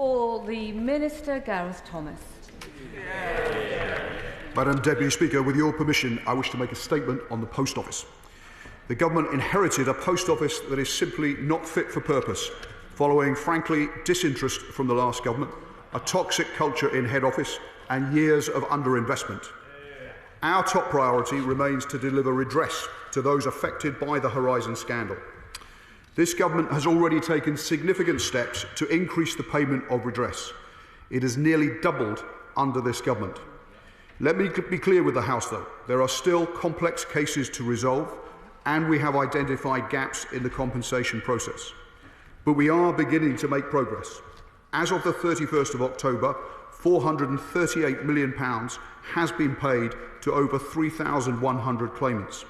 Call the Minister, Gareth Thomas. Madam Deputy Speaker, with your permission, I wish to make a statement on the Post Office. The Government inherited a Post Office that is simply not fit for purpose, following, frankly, disinterest from the last Government, a toxic culture in head office and years of underinvestment. Our top priority remains to deliver redress to those affected by the Horizon scandal. This Government has already taken significant steps to increase the payment of redress. It has nearly doubled under this Government. Let me be clear with the House, though. There are still complex cases to resolve, and we have identified gaps in the compensation process. But we are beginning to make progress. As of the 31st of October, £438 million has been paid to over 3,100 claimants.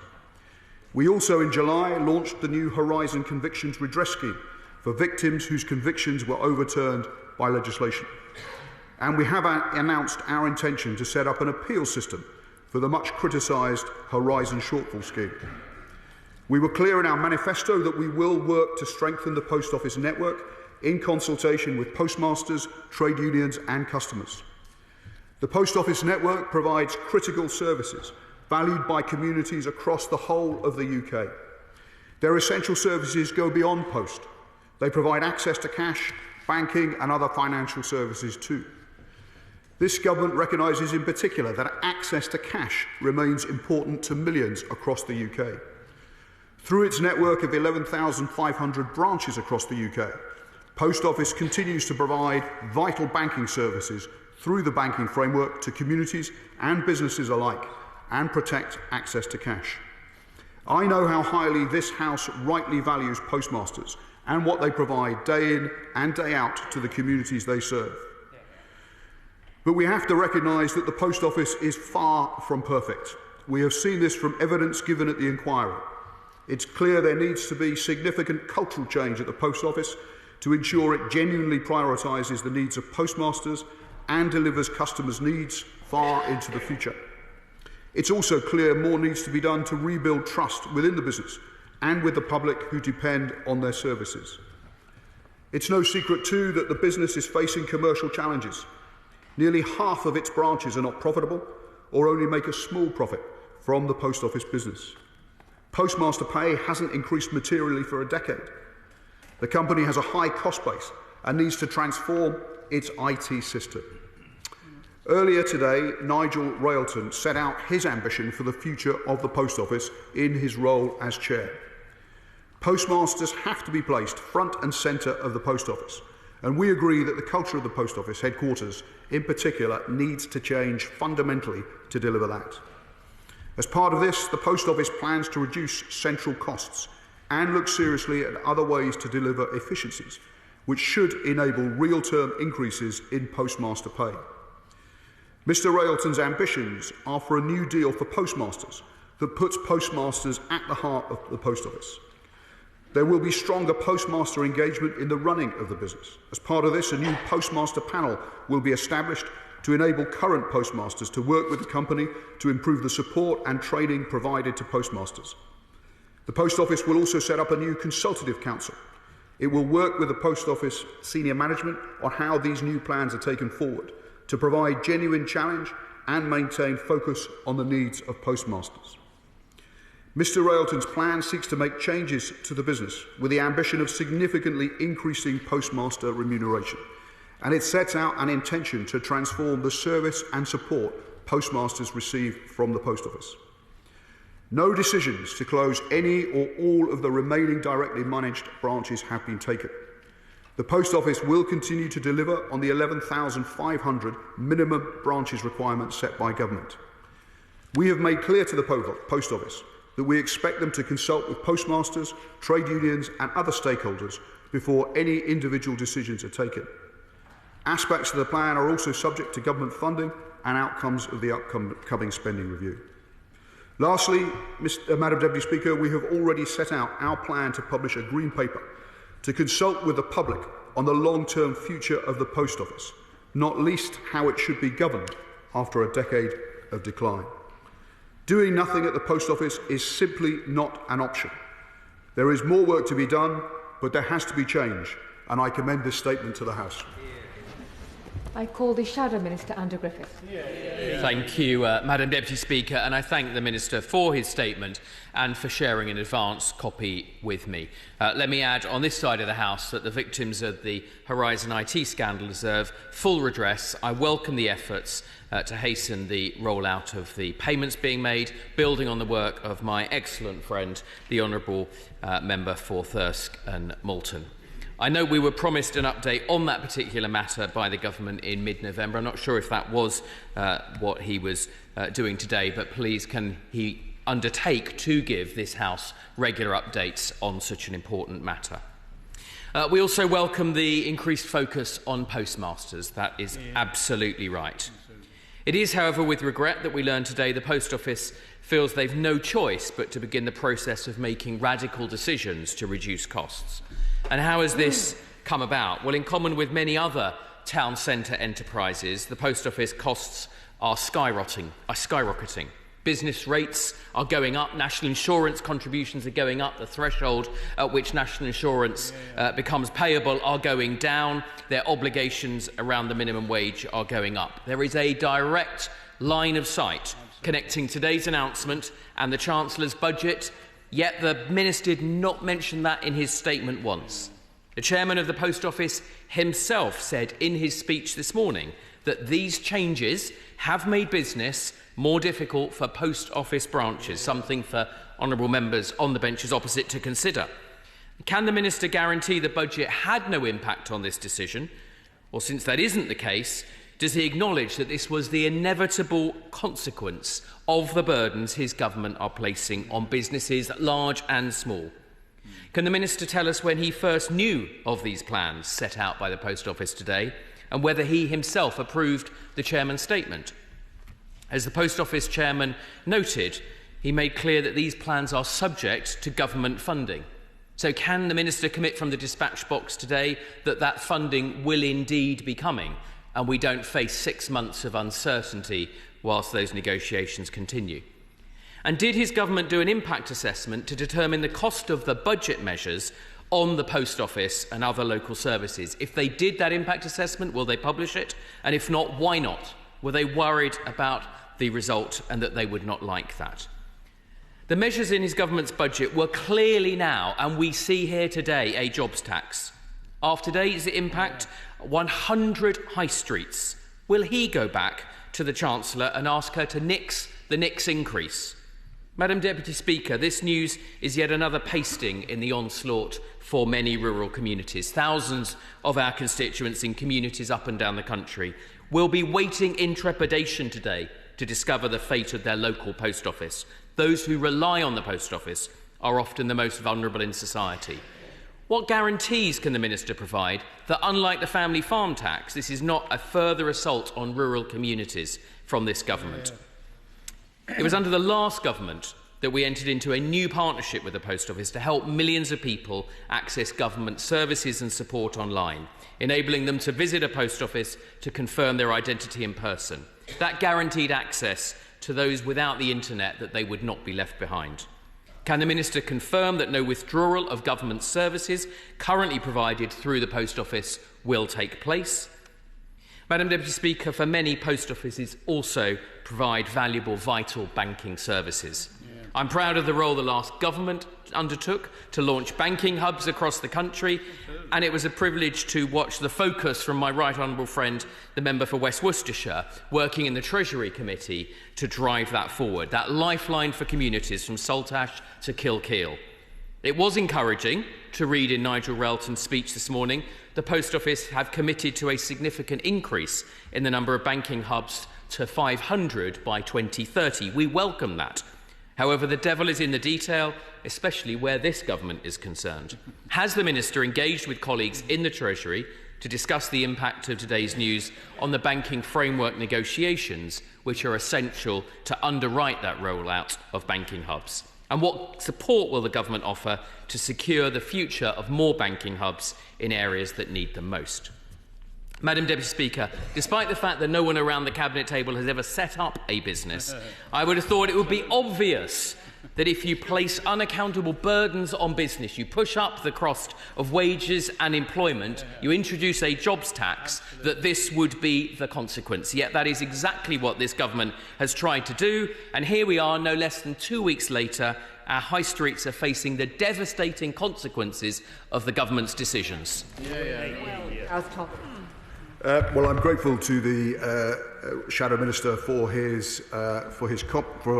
We also, in July, launched the new Horizon Convictions Redress Scheme for victims whose convictions were overturned by legislation. And we have announced our intention to set up an appeal system for the much criticised Horizon Shortfall Scheme. We were clear in our manifesto that we will work to strengthen the Post Office network in consultation with postmasters, trade unions and customers. The Post Office network provides critical services valued by communities across the whole of the UK. Their essential services go beyond post. They provide access to cash, banking and other financial services too. This Government recognises in particular that access to cash remains important to millions across the UK. Through its network of 11,500 branches across the UK, Post Office continues to provide vital banking services through the banking framework to communities and businesses alike and protect access to cash. I know how highly this House rightly values postmasters and what they provide day in and day out to the communities they serve. But we have to recognise that the Post Office is far from perfect. We have seen this from evidence given at the inquiry. It's clear there needs to be significant cultural change at the Post Office to ensure it genuinely prioritises the needs of postmasters and delivers customers' needs far into the future. It's also clear more needs to be done to rebuild trust within the business and with the public who depend on their services. It's no secret too that the business is facing commercial challenges. Nearly half of its branches are not profitable or only make a small profit from the Post Office business. Postmaster pay hasn't increased materially for a decade. The company has a high cost base and needs to transform its IT system. Earlier today, Nigel Railton set out his ambition for the future of the Post Office in his role as chair. Postmasters have to be placed front and centre of the Post Office, and we agree that the culture of the Post Office headquarters, in particular, needs to change fundamentally to deliver that. As part of this, the Post Office plans to reduce central costs and look seriously at other ways to deliver efficiencies, which should enable real-term increases in postmaster pay. Mr Railton's ambitions are for a new deal for postmasters that puts postmasters at the heart of the Post Office. There will be stronger postmaster engagement in the running of the business. As part of this, a new postmaster panel will be established to enable current postmasters to work with the company to improve the support and training provided to postmasters. The Post Office will also set up a new consultative council. It will work with the Post Office senior management on how these new plans are taken forward to provide genuine challenge and maintain focus on the needs of postmasters. Mr Railton's plan seeks to make changes to the business with the ambition of significantly increasing postmaster remuneration, and it sets out an intention to transform the service and support postmasters receive from the Post Office. No decisions to close any or all of the remaining directly managed branches have been taken. The Post Office will continue to deliver on the 11,500 minimum branches requirement set by Government. We have made clear to the Post Office that we expect them to consult with postmasters, trade unions and other stakeholders before any individual decisions are taken. Aspects of the plan are also subject to Government funding and outcomes of the upcoming spending review. Lastly, Madam Deputy Speaker, we have already set out our plan to publish a Green Paper to consult with the public on the long-term future of the Post Office, not least how it should be governed after a decade of decline. Doing nothing at the Post Office is simply not an option. There is more work to be done, but there has to be change, and I commend this statement to the House. I call the Shadow Minister, Andrew Griffith. Thank you, Madam Deputy Speaker, and I thank the Minister for his statement and for sharing an advance copy with me. Let me add on this side of the House that the victims of the Horizon IT scandal deserve full redress. I welcome the efforts to hasten the rollout of the payments being made, building on the work of my excellent friend, the Honourable Member for Thirsk and Moulton. I know we were promised an update on that particular matter by the government in mid-November. I'm not sure if that was what he was doing today, but please can he undertake to give this House regular updates on such an important matter. We also welcome the increased focus on postmasters. That is absolutely right. It is, however, with regret that we learn today the Post Office feels they've no choice but to begin the process of making radical decisions to reduce costs. And how has this come about? Well, in common with many other town centre enterprises, the Post Office costs are skyrocketing. Business rates are going up, national insurance contributions are going up, the threshold at which national insurance becomes payable are going down, their obligations around the minimum wage are going up. There is a direct line of sight connecting today's announcement and the Chancellor's budget, yet the Minister did not mention that in his statement once. The Chairman of the Post Office himself said in his speech this morning that these changes have made business more difficult for Post Office branches, something for honourable members on the benches opposite to consider. Can the Minister guarantee the budget had no impact on this decision? Or since that isn't the case, does he acknowledge that this was the inevitable consequence of the burdens his government are placing on businesses large and small? Can the Minister tell us when he first knew of these plans set out by the Post Office today and whether he himself approved the Chairman's statement? As the Post Office Chairman noted, he made clear that these plans are subject to government funding. So can the Minister commit from the dispatch box today that that funding will indeed be coming and we don't face 6 months of uncertainty whilst those negotiations continue? And did his government do an impact assessment to determine the cost of the budget measures on the Post Office and other local services? If they did that impact assessment, will they publish it? And if not, why not? Were they worried about the result and that they would not like that? The measures in his government's budget were clearly now, and we see here today, a jobs tax. After today's impact, 100 high streets. Will he go back to the Chancellor and ask her to nix the increase? Madam Deputy Speaker, this news is yet another pasting in the onslaught for many rural communities. Thousands of our constituents in communities up and down the country will be waiting in trepidation today to discover the fate of their local post office. Those who rely on the Post Office are often the most vulnerable in society. What guarantees can the Minister provide that, unlike the family farm tax, this is not a further assault on rural communities from this government? It was under the last government that we entered into a new partnership with the Post Office to help millions of people access government services and support online, enabling them to visit a post office to confirm their identity in person. That guaranteed access to those without the internet that they would not be left behind. Can the Minister confirm that no withdrawal of government services currently provided through the Post Office will take place? Madam Deputy Speaker, for many, post offices also provide valuable, vital banking services. I'm proud of the role the last government undertook to launch banking hubs across the country, and it was a privilege to watch the focus from my right honourable friend, the member for West Worcestershire, working in the Treasury Committee to drive that forward, that lifeline for communities from Saltash to Kilkeel. It was encouraging to read in Nigel Relton's speech this morning the Post Office have committed to a significant increase in the number of banking hubs to 500 by 2030. We welcome that. However, the devil is in the detail, especially where this government is concerned. Has the Minister engaged with colleagues in the Treasury to discuss the impact of today's news on the banking framework negotiations, which are essential to underwrite that rollout of banking hubs? And what support will the government offer to secure the future of more banking hubs in areas that need them most? Madam Deputy Speaker, despite the fact that no one around the Cabinet table has ever set up a business, I would have thought it would be obvious that if you place unaccountable burdens on business, you push up the cost of wages and employment, you introduce a jobs tax, that this would be the consequence. Yet that is exactly what this government has tried to do, and here we are, no less than 2 weeks later. Our high streets are facing the devastating consequences of the government's decisions. Well, I'm grateful to the Shadow Minister for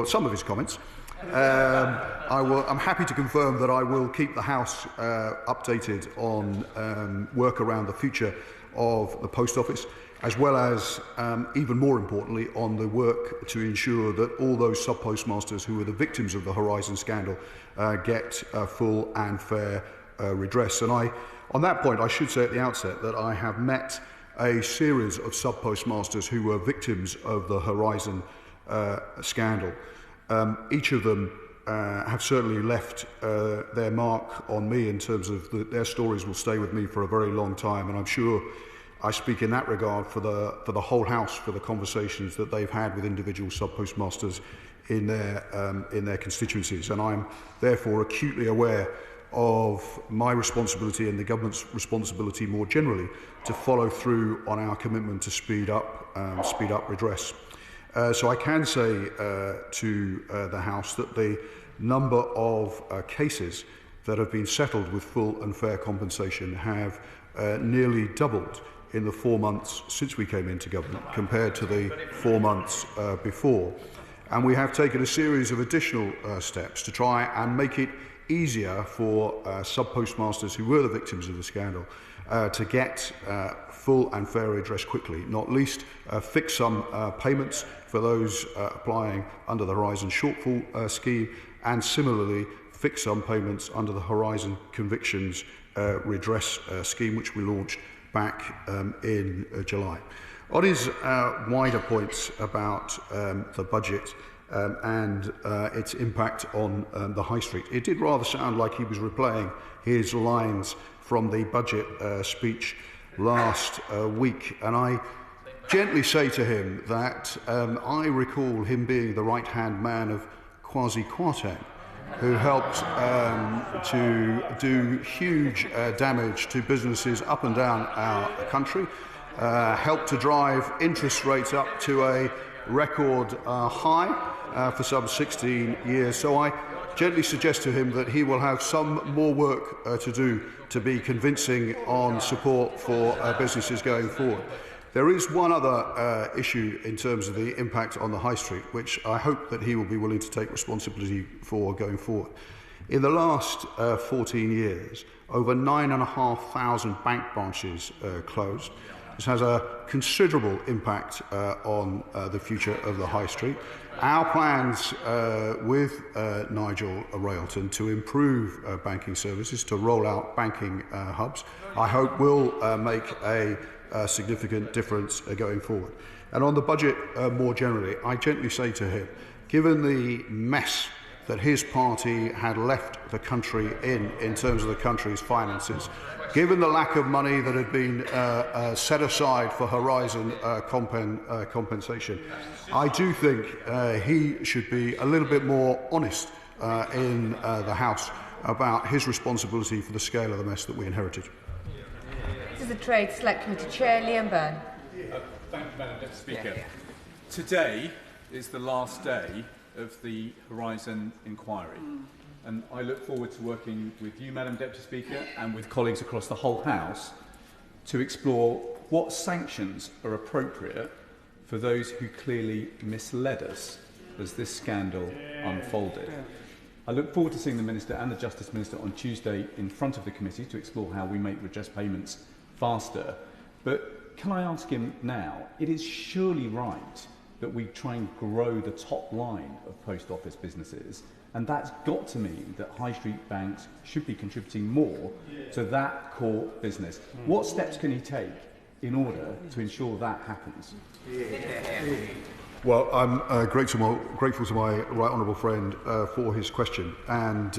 some of his comments. I'm happy to confirm that I will keep the House updated on work around the future of the Post Office, as well as, even more importantly, on the work to ensure that all those sub-postmasters who were the victims of the Horizon scandal get full and fair redress. And on that point, I should say at the outset that I have met a series of sub-postmasters who were victims of the Horizon scandal. Each of them have certainly left their mark on me in terms of their stories will stay with me for a very long time, and I'm sure I speak in that regard for the whole House for the conversations that they've had with individual sub-postmasters in their constituencies, and I'm therefore acutely aware of my responsibility and the government's responsibility more generally to follow through on our commitment to speed up redress. So I can say to the House that the number of cases that have been settled with full and fair compensation have nearly doubled in the 4 months since we came into government compared to the 4 months before. And we have taken a series of additional steps to try and make it easier for sub-postmasters who were the victims of the scandal to get full and fair redress quickly, not least fix some payments for those applying under the Horizon Shortfall Scheme, and similarly fix some payments under the Horizon Convictions Redress Scheme, which we launched back in July. On his wider points about the budget and its impact on the High Street, it did rather sound like he was replaying his lines from the budget speech last week, and I gently say to him that I recall him being the right-hand man of Kwasi Kwarteng, who helped to do huge damage to businesses up and down our country, helped to drive interest rates up to a record high for some 16 years. So I gently suggest to him that he will have some more work to do to be convincing on support for businesses going forward. There is one other issue in terms of the impact on the High Street, which I hope that he will be willing to take responsibility for going forward. In the last 14 years, over 9,500 bank branches closed. This has a considerable impact on the future of the High Street. Our plans with Nigel Railton to improve banking services, to roll out banking hubs, I hope will make a significant difference going forward. And on the budget more generally, I gently say to him, given the mess that his party had left the country in terms of the country's finances, given the lack of money that had been set aside for Horizon compensation, I do think he should be a little bit more honest in the House about his responsibility for the scale of the mess that we inherited. This is the Trade Select Committee Chair, Liam Byrne. Thank you, Madam Deputy Speaker. Today is the last day of the Horizon inquiry, and I look forward to working with you, Madam Deputy Speaker, and with colleagues across the whole House to explore what sanctions are appropriate for those who clearly misled us as this scandal unfolded. I look forward to seeing the Minister and the Justice Minister on Tuesday in front of the committee to explore how we make redress payments faster. But can I ask him now, it is surely right that we try and grow the top line of post office businesses, and that's got to mean that high street banks should be contributing more to that core business. What steps can he take in order to ensure that happens? Well, I'm grateful to my right honourable friend for his question, and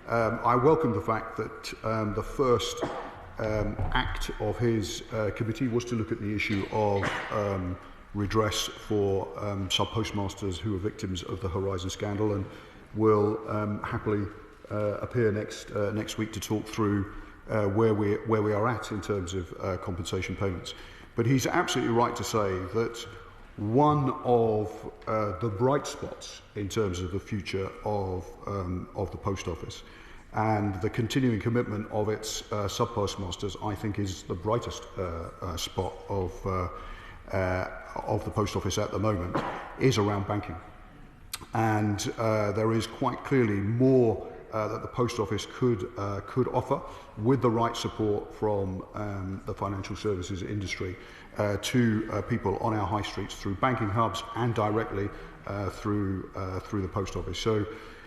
I welcome the fact that the first act of his committee was to look at the issue of redress for sub-postmasters who were victims of the Horizon scandal, and will happily appear next week to talk through where we are at in terms of compensation payments. But he's absolutely right to say that one of the bright spots in terms of the future of the Post Office and the continuing commitment of its sub-postmasters, I think, is the brightest spot of the Post Office at the moment, is around banking. And there is quite clearly more that the Post Office could offer with the right support from the financial services industry to people on our high streets through banking hubs and directly through the Post Office. So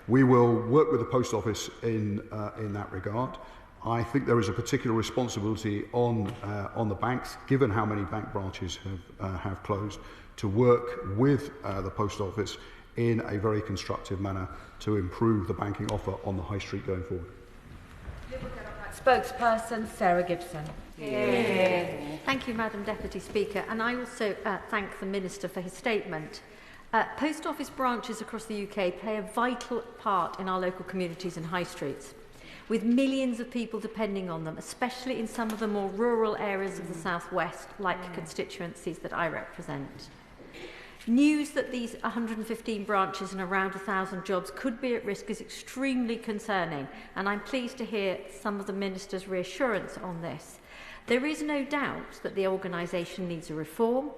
we will work with the Post Office in that regard. I think there is a particular responsibility on the banks, given how many bank branches have closed, to work with the Post Office in a very constructive manner to improve the banking offer on the high street going forward. Spokesperson Sarah Gibson. Yeah. Thank you, Madam Deputy Speaker, and I also thank the Minister for his statement. Post office branches across the UK play a vital part in our local communities and high streets, with millions of people depending on them, especially in some of the more rural areas of the South West, like constituencies that I represent. News that these 115 branches and around 1,000 jobs could be at risk is extremely concerning, and I'm pleased to hear some of the Minister's reassurance on this. There is no doubt that the organisation needs a reform,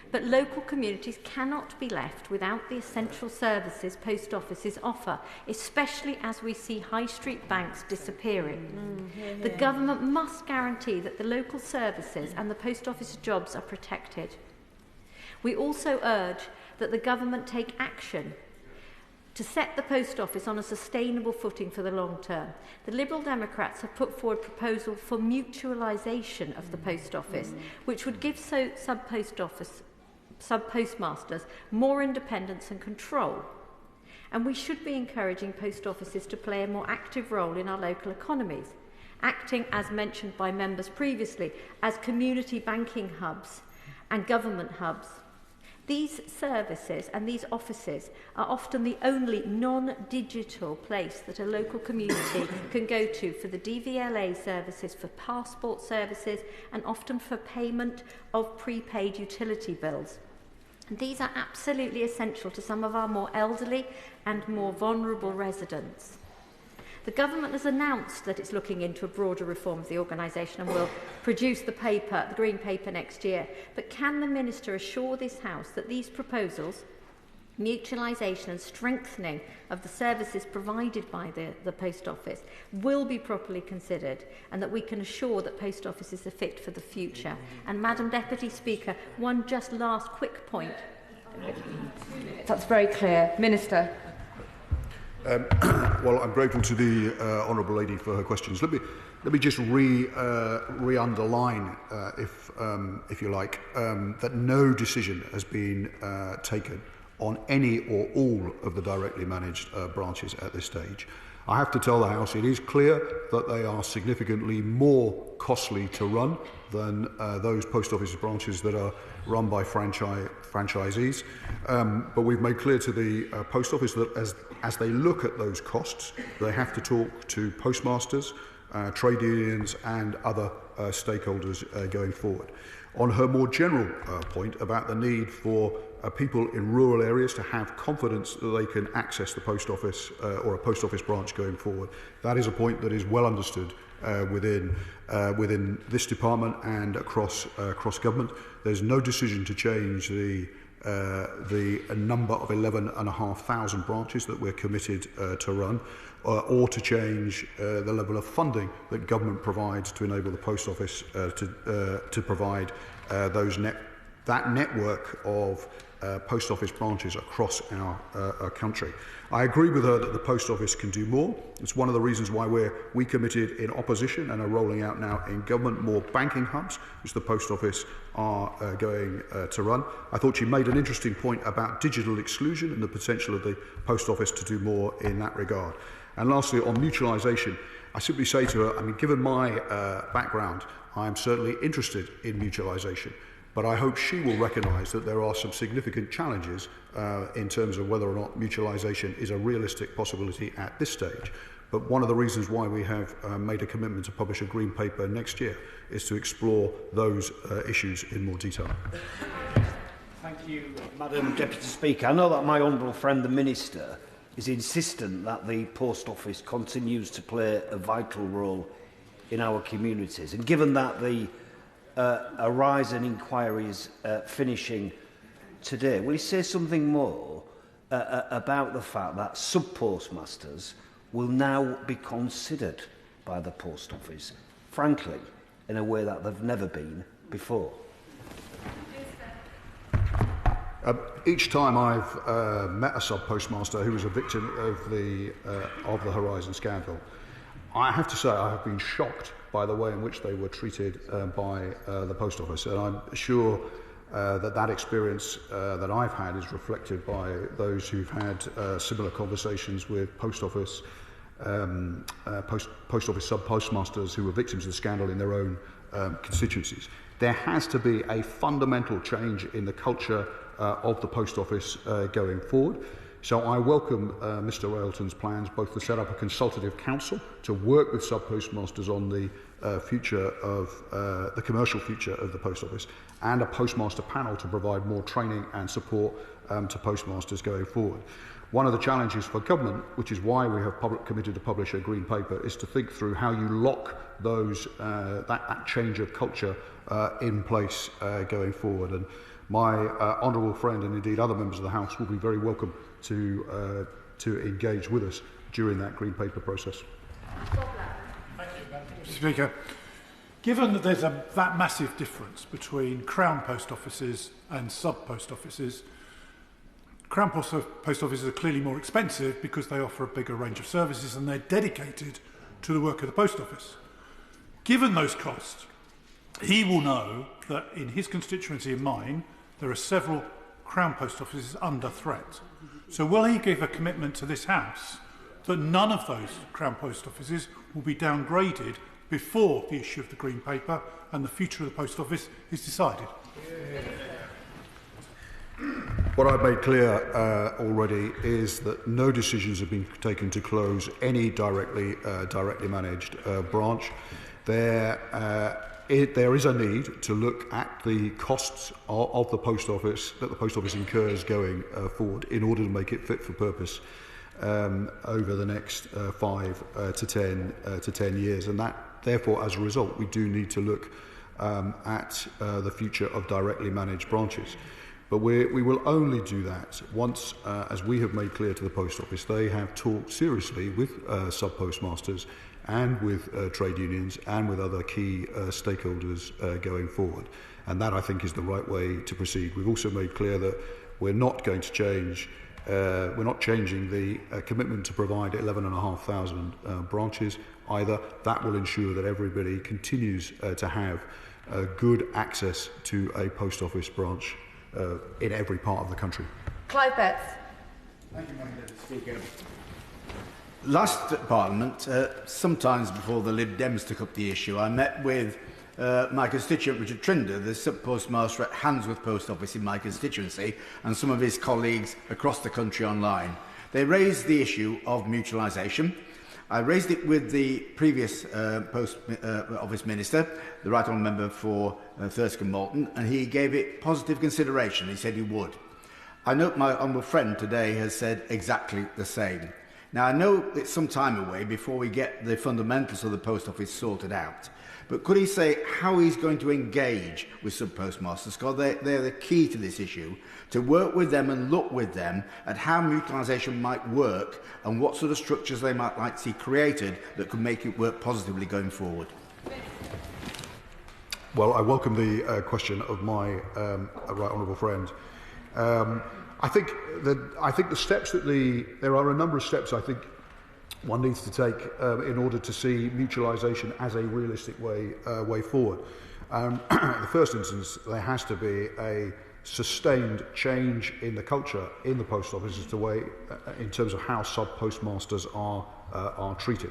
but local communities cannot be left without the essential services post offices offer, especially as we see high street banks disappearing. The government must guarantee that the local services and the post office jobs are protected. We also urge that the government take action to set the post office on a sustainable footing for the long term. The Liberal Democrats have put forward a proposal for mutualisation of the post office, which would give sub-postmasters more independence and control. And we should be encouraging post offices to play a more active role in our local economies, acting, as mentioned by members previously, as community banking hubs and government hubs. These services and these offices are often the only non-digital place that a local community can go to for the DVLA services, for passport services, and often for payment of prepaid utility bills. And these are absolutely essential to some of our more elderly and more vulnerable residents. The government has announced that it's looking into a broader reform of the organisation and will produce the Green Paper next year. But can the Minister assure this House that these proposals, mutualisation and strengthening of the services provided by the Post Office, will be properly considered, and that we can assure that post offices are fit for the future? And Madam Deputy Speaker, one just last quick point. That's very clear. Minister. Well, I'm grateful to the honourable lady for her questions. Let me just re-underline, if you like, that no decision has been taken on any or all of the directly managed branches at this stage. I have to tell the House it is clear that they are significantly more costly to run than those post office branches that are run by franchisees. But we've made clear to the Post Office that as they look at those costs, they have to talk to postmasters, trade unions and other stakeholders going forward. On her more general point about the need for people in rural areas to have confidence that they can access the post office or a post office branch going forward, that is a point that is well understood within this department and across government. There's no decision to change the number of 11,500 branches that we're committed to run, or to change the level of funding that government provides to enable the post office to provide that network of post office branches across our country. I agree with her that the post office can do more. It's one of the reasons why we committed in opposition and are rolling out now in government more banking hubs, which the post office are going to run. I thought she made an interesting point about digital exclusion and the potential of the post office to do more in that regard. And lastly, on mutualisation, I simply say to her, given my background, I am certainly interested in mutualisation. But I hope she will recognise that there are some significant challenges in terms of whether or not mutualisation is a realistic possibility at this stage. But one of the reasons why we have made a commitment to publish a green paper next year is to explore those issues in more detail. Thank you, Madam Deputy Speaker. I know that my honourable friend, the Minister, is insistent that the Post Office continues to play a vital role in our communities. And given that the Horizon inquiry is finishing today, will you say something more about the fact that sub-postmasters will now be considered by the Post Office, frankly, in a way that they've never been before? Each time I've met a sub-postmaster who was a victim of the Horizon scandal, I have to say I have been shocked by the way in which they were treated by the Post Office. And I'm sure that experience that I've had is reflected by those who've had similar conversations with Post Office sub-postmasters who were victims of the scandal in their own constituencies. There has to be a fundamental change in the culture of the Post Office going forward. So I welcome Mr Railton's plans both to set up a consultative council to work with sub-postmasters on the future of the commercial future of the Post Office, and a postmaster panel to provide more training and support to postmasters going forward. One of the challenges for government, which is why we have committed to publish a green paper, is to think through how you lock those that change of culture in place going forward. And my honourable friend, and indeed other members of the House, will be very welcome to engage with us during that green paper process. Thank you, Madam Speaker. Given that there's that massive difference between Crown Post Offices and sub-post offices, Crown Post Offices are clearly more expensive because they offer a bigger range of services and they're dedicated to the work of the Post Office. Given those costs, he will know that in his constituency and mine, there are several Crown Post Offices under threat. So will he give a commitment to this House that none of those Crown Post Offices will be downgraded before the issue of the Green Paper and the future of the Post Office is decided? What I've made clear already is that no decisions have been taken to close any directly managed branch. There is a need to look at the costs of the Post Office that the Post Office incurs going forward in order to make it fit for purpose over the next 5 to 10 years, and that therefore, as a result, we do need to look at the future of directly managed branches. But we will only do that once, as we have made clear to the Post Office, they have talked seriously with sub-postmasters and with trade unions and with other key stakeholders going forward. And that, I think, is the right way to proceed. We've also made clear that we're not going to change, we're not changing the commitment to provide 11,500 branches either. That will ensure that everybody continues to have good access to a Post Office branch in every part of the country. Clive. Thank you, Madam Speaker. Last Parliament, sometimes before the Lib Dems took up the issue, I met with my constituent Richard Trinder, the sub-postmaster at Handsworth Post Office in my constituency, and some of his colleagues across the country online. They raised the issue of mutualisation. I raised it with the previous Post Office Minister, the Right Honourable Member for Thurston Moulton, and he gave it positive consideration. He said he would. I note my honourable friend today has said exactly the same. Now, I know it's some time away before we get the fundamentals of the Post Office sorted out, but could he say how he's going to engage with sub-postmasters, because they're the key to this issue, to work with them and look with them at how mutualisation might work and what sort of structures they might like to see created that could make it work positively going forward? Well, I welcome the question of my right honourable friend. I think the steps that there are a number of steps I think one needs to take in order to see mutualisation as a realistic way forward. In the first instance, there has to be a sustained change in the culture in the Post Office as to way in terms of how sub-postmasters are treated.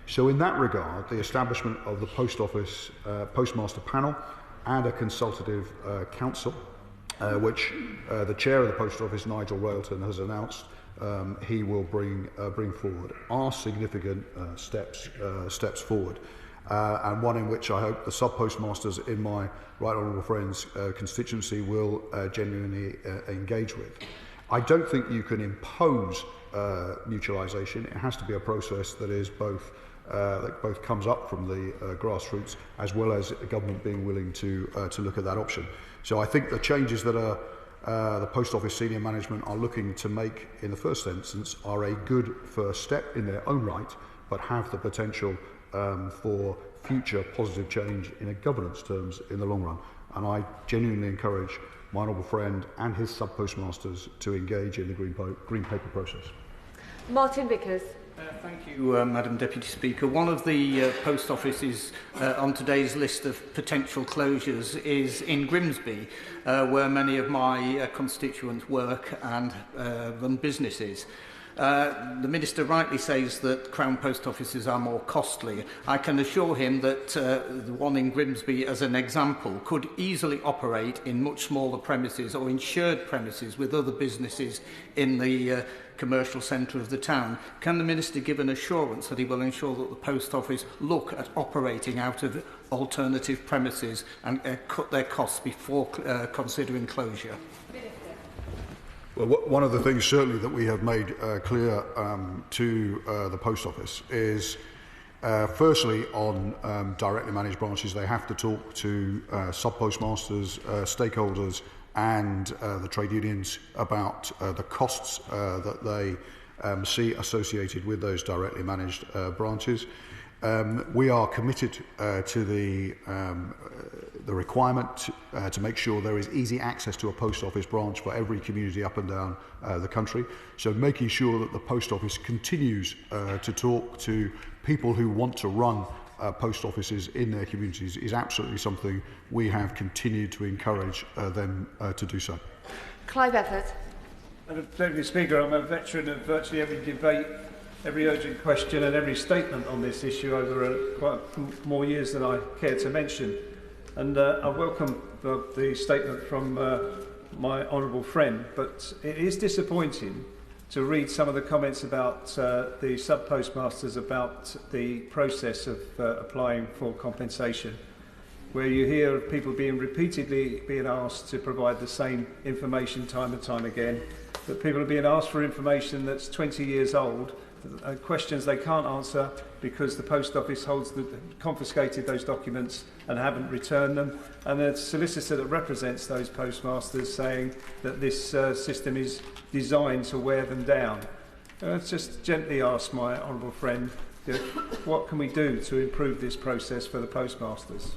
So in that regard, the establishment of the Post Office Postmaster Panel and a consultative council, which the chair of the Post Office, Nigel Railton, has announced he will bring forward, are significant steps forward, and one in which I hope the sub-postmasters in my right honourable friend's constituency will genuinely engage with. I don't think you can impose mutualisation. It has to be a process that is both comes up from the grassroots, as well as the government being willing to look at that option. So I think the changes that the Post Office senior management are looking to make in the first instance are a good first step in their own right, but have the potential for future positive change in a governance terms in the long run. And I genuinely encourage my honourable friend and his sub-postmasters to engage in the Green Paper process. Martin Vickers. Thank you, Madam Deputy Speaker. One of the post offices on today's list of potential closures is in Grimsby, where many of my constituents work and run businesses. The Minister rightly says that Crown Post Offices are more costly. I can assure him that the one in Grimsby, as an example, could easily operate in much smaller premises or in shared premises with other businesses in the commercial centre of the town. Can the Minister give an assurance that he will ensure that the Post Office look at operating out of alternative premises and cut their costs before considering closure? Well, one of the things certainly that we have made clear to the Post Office is, firstly, on directly managed branches, they have to talk to sub-postmasters, stakeholders and the trade unions about the costs that they see associated with those directly managed branches. We are committed to the requirement to make sure there is easy access to a post office branch for every community up and down the country. So making sure that the Post Office continues to talk to people who want to run post offices in their communities is absolutely something we have continued to encourage them to do so. Clive. Madam Deputy Speaker, I'm a veteran of virtually every debate, every urgent question and every statement on this issue over quite more years than I care to mention. And I welcome the statement from my honourable friend, but it is disappointing to read some of the comments about the sub-postmasters about the process of applying for compensation, where you hear of people repeatedly being asked to provide the same information time and time again, that people are being asked for information that's 20 years old, questions they can't answer because the Post Office confiscated those documents and haven't returned them, and the solicitor that represents those postmasters saying that this system is designed to wear them down. Let's just gently ask my honourable friend, what can we do to improve this process for the postmasters?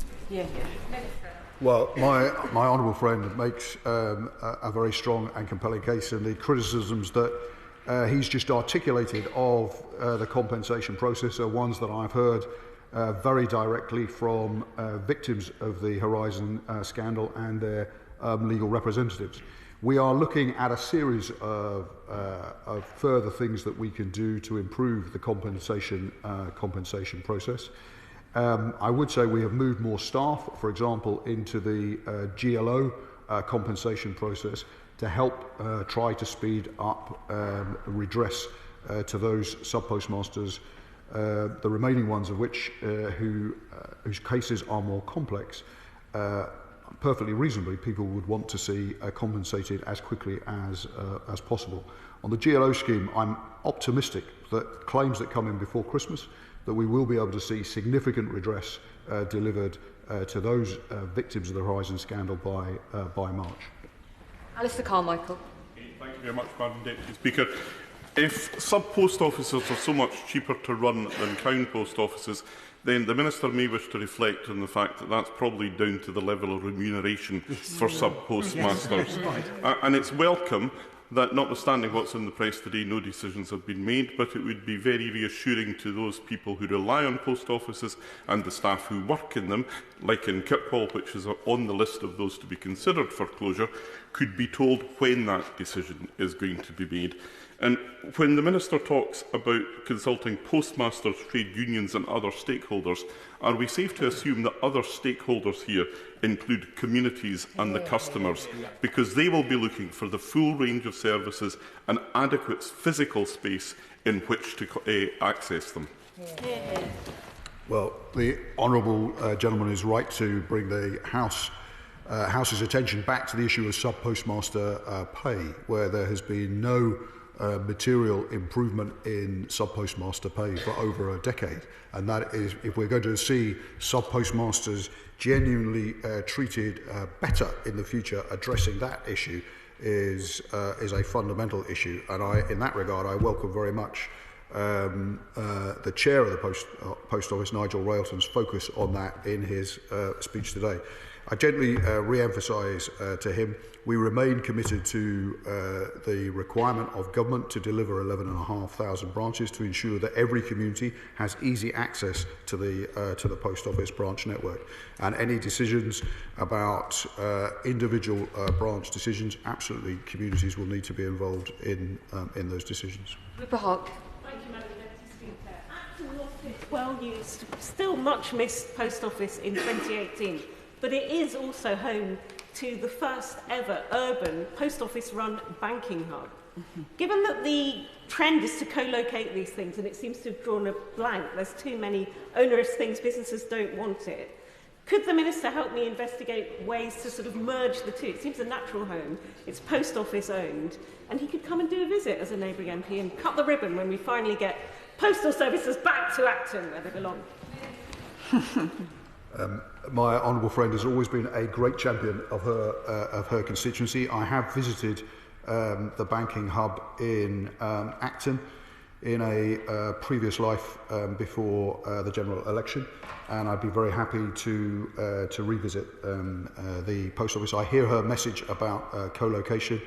Well, my honourable friend makes a very strong and compelling case, and the criticisms that he's just articulated of the compensation process are ones that I've heard very directly from victims of the Horizon scandal and their legal representatives. We are looking at a series of further things that we can do to improve the compensation process. I would say we have moved more staff, for example, into the GLO compensation process to help try to speed up redress to those sub-postmasters, the remaining ones of which whose cases are more complex. Perfectly reasonably, people would want to see compensated as quickly as possible. On the GLO scheme, I'm optimistic that claims that come in before Christmas, that we will be able to see significant redress delivered to those victims of the Horizon scandal by March. Alistair Carmichael. Thank you very much, Madam Deputy Speaker. If sub-post offices are so much cheaper to run than Crown Post Offices, then the Minister may wish to reflect on the fact that that's probably down to the level of remuneration for sub-postmasters. And it's welcome that, notwithstanding what's in the press today, no decisions have been made, but it would be very reassuring to those people who rely on post offices and the staff who work in them, like in Chippenham, which is on the list of those to be considered for closure, could be told when that decision is going to be made. And when the Minister talks about consulting postmasters, trade unions and other stakeholders, are we safe to assume that other stakeholders here include communities and the customers? Because they will be looking for the full range of services and adequate physical space in which to access them. Well, the honourable gentleman is right to bring the House's attention back to the issue of sub-postmaster pay, where there has been no material improvement in sub-postmaster pay for over a decade. And that is, if we're going to see sub-postmasters genuinely treated better in the future, addressing that issue is a fundamental issue. And in that regard, I welcome very much the chair of the Post Office, Nigel Railton's focus on that in his speech today. I gently re-emphasise to him, we remain committed to the requirement of government to deliver 11,500 branches to ensure that every community has easy access to the Post Office branch network. And any decisions about individual branch decisions, absolutely communities will need to be involved in those decisions. Thank you, Madam Deputy Speaker. Acton lost its well-used, still much missed post office in 2018, but it is also home to the first ever urban post office run banking hub. Given that the trend is to co-locate these things and it seems to have drawn a blank, there's too many onerous things, businesses don't want it, could the Minister help me investigate ways to sort of merge the two? It seems a natural home, it's post office owned, and he could come and do a visit as a neighbouring MP and cut the ribbon when we finally get postal services back to Acton where they belong. My honourable friend has always been a great champion of her constituency. I have visited the banking hub in Acton in a previous life before the general election, and I'd be very happy to revisit the post office. I hear her message about co-location,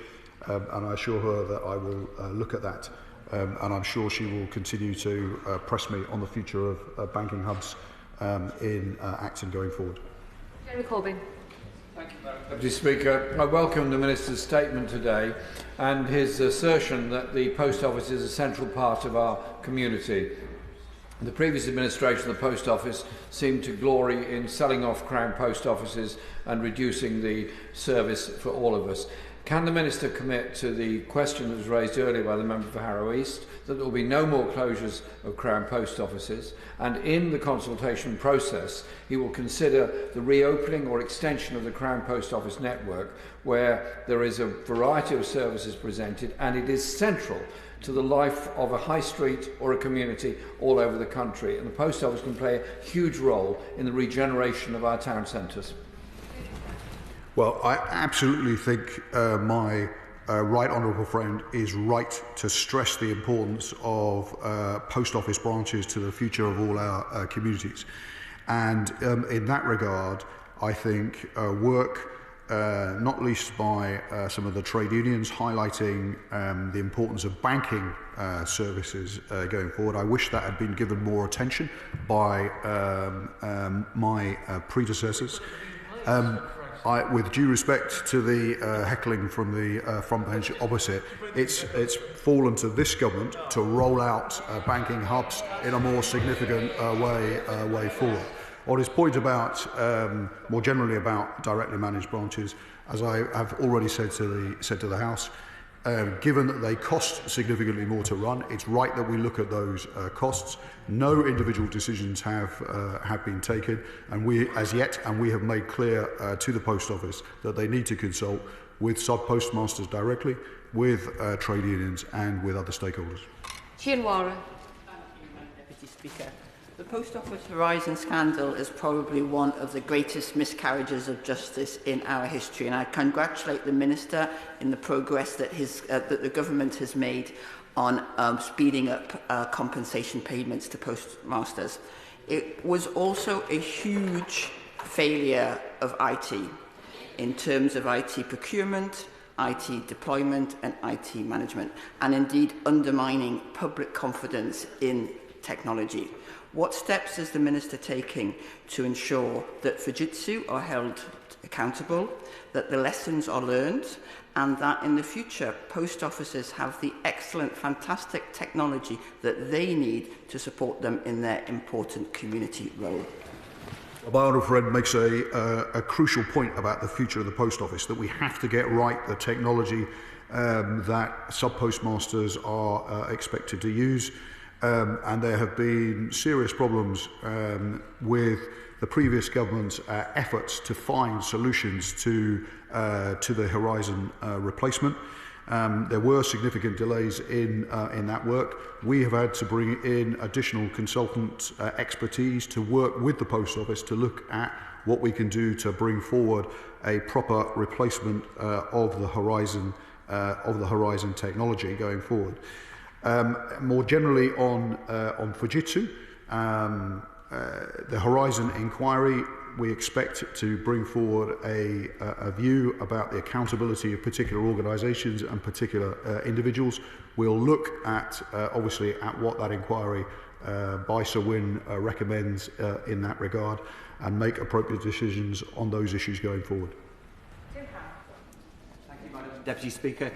and I assure her that I will look at that, and I'm sure she will continue to press me on the future of banking hubs in Acton going forward. Jeremy Corbyn. Thank you, Madam Deputy Speaker. I welcome the Minister's statement today and his assertion that the Post Office is a central part of our community. The previous administration of the Post Office seemed to glory in selling off Crown Post Offices and reducing the service for all of us. Can the Minister commit to the question that was raised earlier by the member for Harrow East, that there will be no more closures of Crown Post Offices, and in the consultation process he will consider the reopening or extension of the Crown Post Office network, where there is a variety of services presented and it is central to the life of a high street or a community all over the country, and the Post Office can play a huge role in the regeneration of our town centres. Well, I absolutely think my right honourable friend is right to stress the importance of post office branches to the future of all our communities. And in that regard, I think work, not least by some of the trade unions, highlighting the importance of banking services going forward. I wish that had been given more attention by my predecessors. With due respect to the heckling from the front bench opposite, it's fallen to this government to roll out banking hubs in a more significant way forward. On his point about, more generally about directly managed branches, as I have already said to the House, given that they cost significantly more to run, it's right that we look at those costs. No individual decisions have been taken, and we have made clear to the Post Office that they need to consult with sub-postmasters directly, with trade unions and with other stakeholders. Chianwara. Thank you, Madam Deputy Speaker. The Post Office Horizon scandal is probably one of the greatest miscarriages of justice in our history, and I congratulate the Minister in the progress that the government has made on speeding up compensation payments to postmasters. It was also a huge failure of IT in terms of IT procurement, IT deployment and IT management, and indeed undermining public confidence in technology. What steps is the Minister taking to ensure that Fujitsu are held accountable, that the lessons are learned, and that in the future post offices have the excellent, fantastic technology that they need to support them in their important community role. My honourable friend makes a crucial point about the future of the post office, that we have to get right the technology that sub-postmasters are expected to use. And there have been serious problems with the previous government's efforts to find solutions to the Horizon replacement. There were significant delays in that work. We have had to bring in additional consultant expertise to work with the Post Office to look at what we can do to bring forward a proper replacement of the Horizon technology going forward. More generally on Fujitsu, the Horizon inquiry, we expect to bring forward a view about the accountability of particular organisations and particular individuals. We'll look at, obviously, at what that inquiry by Sir Wynne recommends in that regard and make appropriate decisions on those issues going forward. Deputy Speaker,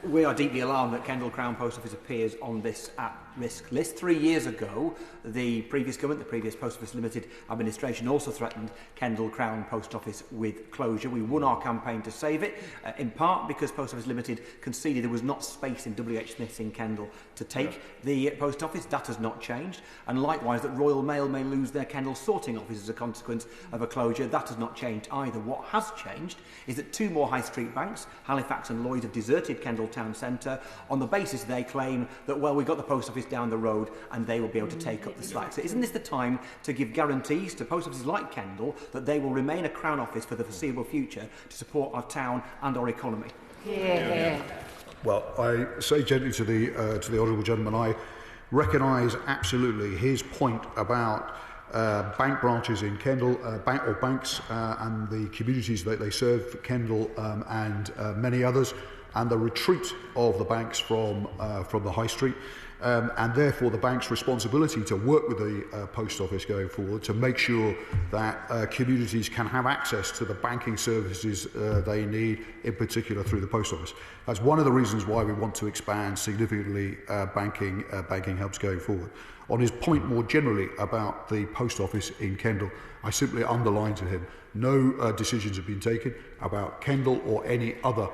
we are deeply alarmed that Kendal Crown Post Office appears on this at-risk list. 3 years ago, the previous government, the previous Post Office Limited administration, also threatened Kendal Crown Post Office with closure. We won our campaign to save it, in part because Post Office Limited conceded there was not space in W.H. Smith's in Kendal to take the post office. That has not changed. And likewise, that Royal Mail may lose their Kendal sorting office as a consequence of a closure. That has not changed either. What has changed is that 2 more high street banks, Halifax and Lloyd, have deserted Kendal Town Centre on the basis they claim that, well, we've got the post office down the road and they will be able to take up the slack. So isn't this the time to give guarantees to post offices like Kendal that they will remain a Crown office for the foreseeable future to support our town and our economy? Yeah. Well, I say gently to the honourable gentleman, I recognise absolutely his point about bank branches in Kendal, banks and the communities that they serve, Kendal and many others, and the retreat of the banks from the high street, and therefore the bank's responsibility to work with the post office going forward to make sure that communities can have access to the banking services they need, in particular through the post office. That's one of the reasons why we want to expand significantly banking hubs going forward. On his point more generally about the post office in Kendal, I simply underline to him, no decisions have been taken about Kendal or any other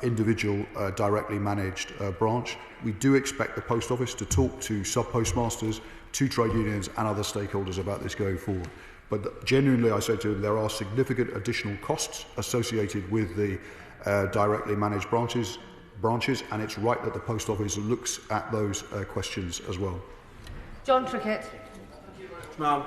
individual directly managed branch. We do expect the post office to talk to sub-postmasters, to trade unions and other stakeholders about this going forward. But genuinely, I say to him, there are significant additional costs associated with the directly managed branches, and it's right that the post office looks at those questions as well. John Trickett. Ma'am,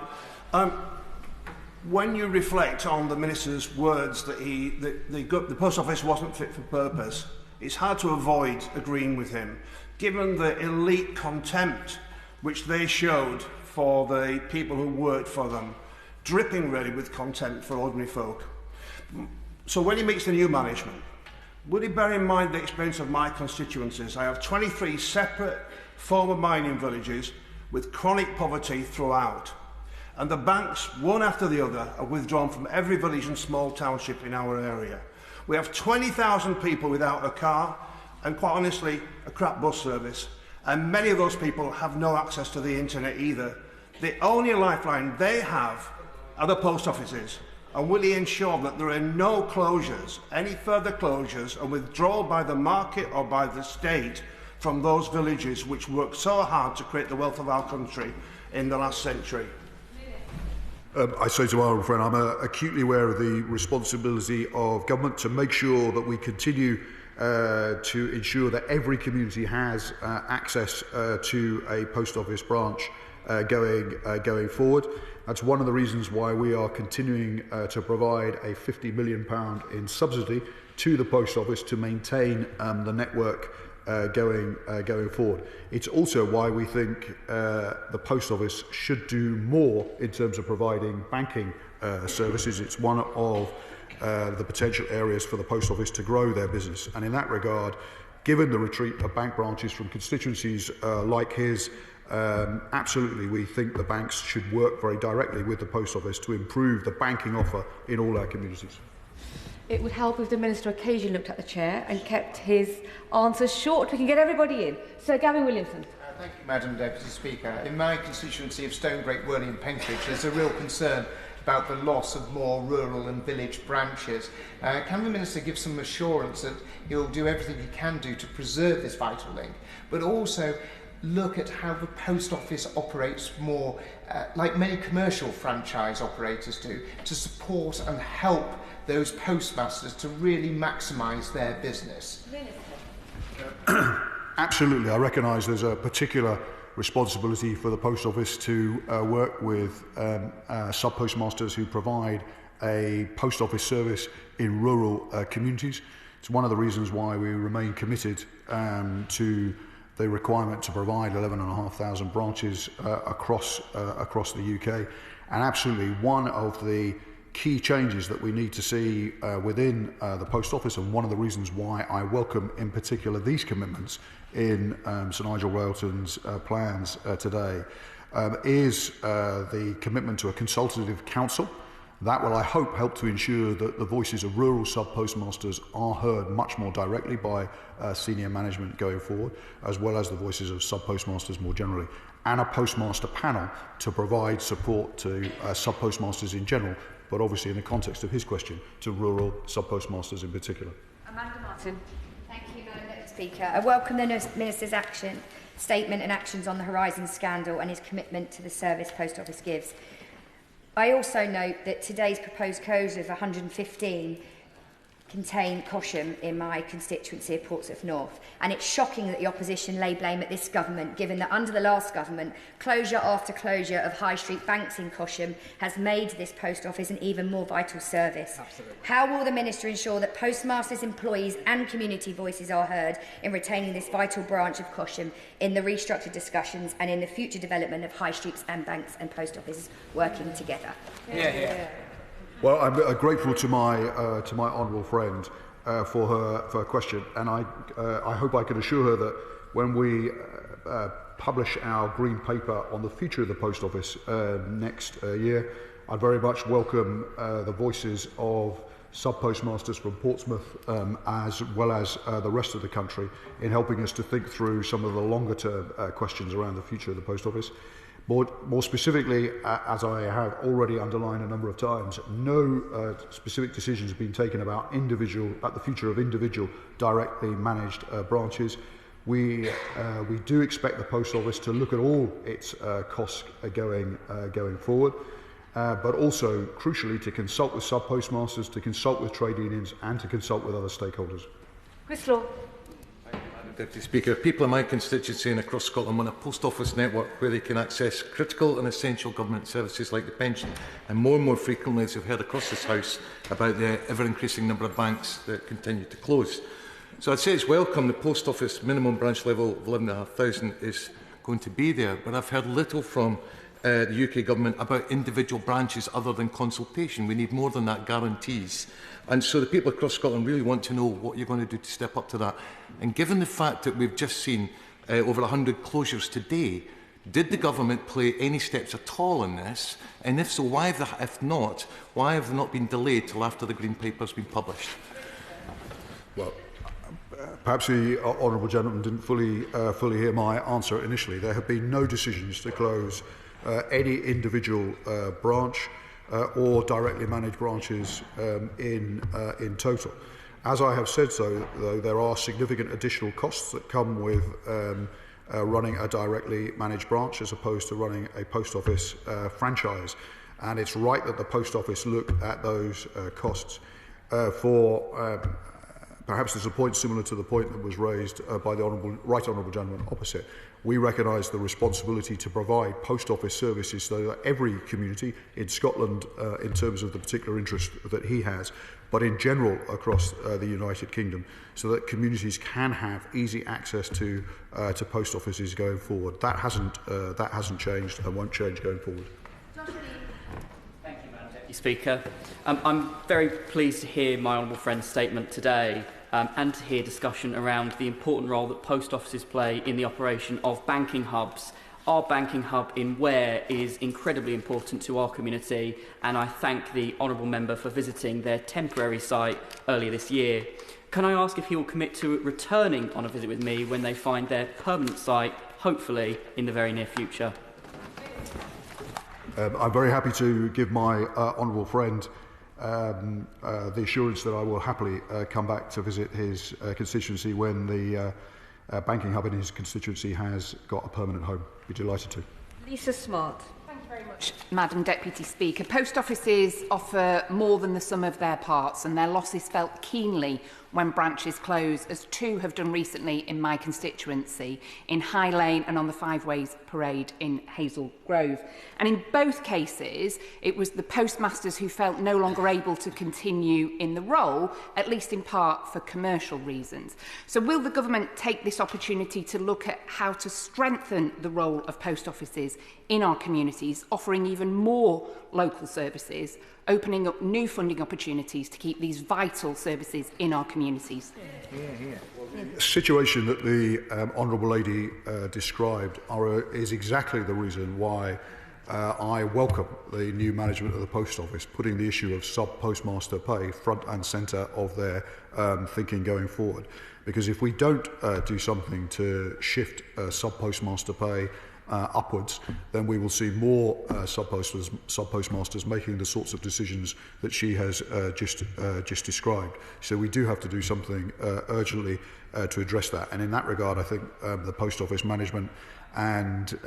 when you reflect on the Minister's words that the Post Office wasn't fit for purpose, it's hard to avoid agreeing with him, given the elite contempt which they showed for the people who worked for them, dripping really with contempt for ordinary folk. So when he meets the new management, would he bear in mind the experience of my constituencies? I have 23 separate former mining villages with chronic poverty throughout. And the banks, one after the other, are withdrawn from every village and small township in our area. We have 20,000 people without a car, and quite honestly, a crap bus service. And many of those people have no access to the internet either. The only lifeline they have are the post offices. And will he ensure that there are no closures, any further closures, and withdrawal by the market or by the state from those villages which worked so hard to create the wealth of our country in the last century? I say to my old friend, I'm acutely aware of the responsibility of government to make sure that we continue to ensure that every community has access to a post office branch going forward. That's one of the reasons why we are continuing to provide a £50 million in subsidy to the post office to maintain the network going forward. It's also why we think the post office should do more in terms of providing banking services. It's one of the potential areas for the post office to grow their business. And in that regard, given the retreat of bank branches from constituencies like his, absolutely we think the banks should work very directly with the post office to improve the banking offer in all our communities. It would help if the Minister occasionally looked at the chair and kept his answers short. We can get everybody in. Sir Gavin Williamson. Thank you, Madam Deputy Speaker. In my constituency of Stone, Great Werney and Penkridge, there's a real concern about the loss of more rural and village branches. Can the Minister give some assurance that he'll do everything he can do to preserve this vital link, but also look at how the post office operates more like many commercial franchise operators do, to support and help those postmasters to really maximise their business? Absolutely. I recognise there's a particular responsibility for the post office to work with sub-postmasters who provide a post office service in rural communities. It's one of the reasons why we remain committed to the requirement to provide 11,500 branches across the UK. And absolutely one of the key changes that we need to see within the post office, and one of the reasons why I welcome in particular these commitments in Sir Nigel Railton's plans today, is the commitment to a consultative council. That will, I hope, help to ensure that the voices of rural sub-postmasters are heard much more directly by senior management going forward, as well as the voices of sub-postmasters more generally, and a postmaster panel to provide support to sub-postmasters in general, but obviously in the context of his question, to rural sub-postmasters in particular. Amanda Martin. Thank you, Madam Deputy Speaker. I welcome the Minister's statement and actions on the Horizon scandal and his commitment to the service Post Office gives. I also note that today's proposed closure of 115 contain Cosham in my constituency of Portsmouth North, and it's shocking that the opposition lay blame at this government, given that under the last government, closure after closure of high street banks in Cosham has made this post office an even more vital service. Absolutely. How will the Minister ensure that postmasters, employees and community voices are heard in retaining this vital branch of Cosham in the restructured discussions and in the future development of high streets and banks and post offices working together? Well, I'm grateful to my honourable friend for her question, and I hope I can assure her that when we publish our green paper on the future of the post office next year, I very much welcome the voices of sub-postmasters from Portsmouth as well as the rest of the country in helping us to think through some of the longer-term questions around the future of the post office. More specifically, as I have already underlined a number of times, no specific decisions have been taken about the future of individual directly managed branches. We do expect the post office to look at all its costs going forward, but also crucially to consult with sub-postmasters, to consult with trade unions, and to consult with other stakeholders. Chris Law. Deputy Speaker, people in my constituency and across Scotland want a post office network where they can access critical and essential government services like the pension, and more frequently, as we've heard across this House, about the ever-increasing number of banks that continue to close. So I'd say it's welcome the post office minimum branch level of 11,500 is going to be there, but I've heard little from the UK Government about individual branches other than consultation. We need more than that, guarantees. And so the people across Scotland really want to know what you're going to do to step up to that. And given the fact that we've just seen over 100 closures today, did the government play any steps at all in this? And if so, why if not, why have they not been delayed till after the Green Paper has been published? Well, perhaps the honourable gentleman didn't fully hear my answer initially. There have been no decisions to close any individual branch or directly managed branches in total. As I have said, though, there are significant additional costs that come with running a directly managed branch as opposed to running a post office franchise. And it's right that the post office look at those costs. Perhaps there's a point similar to the point that was raised by the right honourable gentleman opposite. We recognise the responsibility to provide post office services so that every community in Scotland, in terms of the particular interest that he has, but in general across the United Kingdom, so that communities can have easy access to post offices going forward. That hasn't changed and won't change going forward. Thank you, Madam Deputy Speaker. I'm very pleased to hear my honourable friend's statement today and to hear discussion around the important role that post offices play in the operation of banking hubs Our banking hub in Ware is incredibly important to our community, and I thank the Honourable Member for visiting their temporary site earlier this year. Can I ask if he will commit to returning on a visit with me when they find their permanent site, hopefully in the very near future? I'm very happy to give my honourable friend the assurance that I will happily come back to visit his constituency when the banking hub in his constituency has got a permanent home. Be delighted to. Lisa Smart. Thank you very much, Madam Deputy Speaker. Post offices offer more than the sum of their parts, and their loss is felt keenly when branches close, as 2 have done recently in my constituency, in High Lane and on the Five Ways Parade in Hazel Grove. And in both cases, it was the postmasters who felt no longer able to continue in the role, at least in part for commercial reasons. So will the government take this opportunity to look at how to strengthen the role of post offices in our communities, offering even more local services, opening up new funding opportunities to keep these vital services in our communities? The situation that the Honourable Lady described is exactly the reason why I welcome the new management of the Post Office, putting the issue of sub-postmaster pay front and centre of their thinking going forward. Because if we don't do something to shift sub-postmaster pay upwards, then we will see more sub-postmasters making the sorts of decisions that she has just described. So we do have to do something urgently to address that. And in that regard, I think the Post Office management and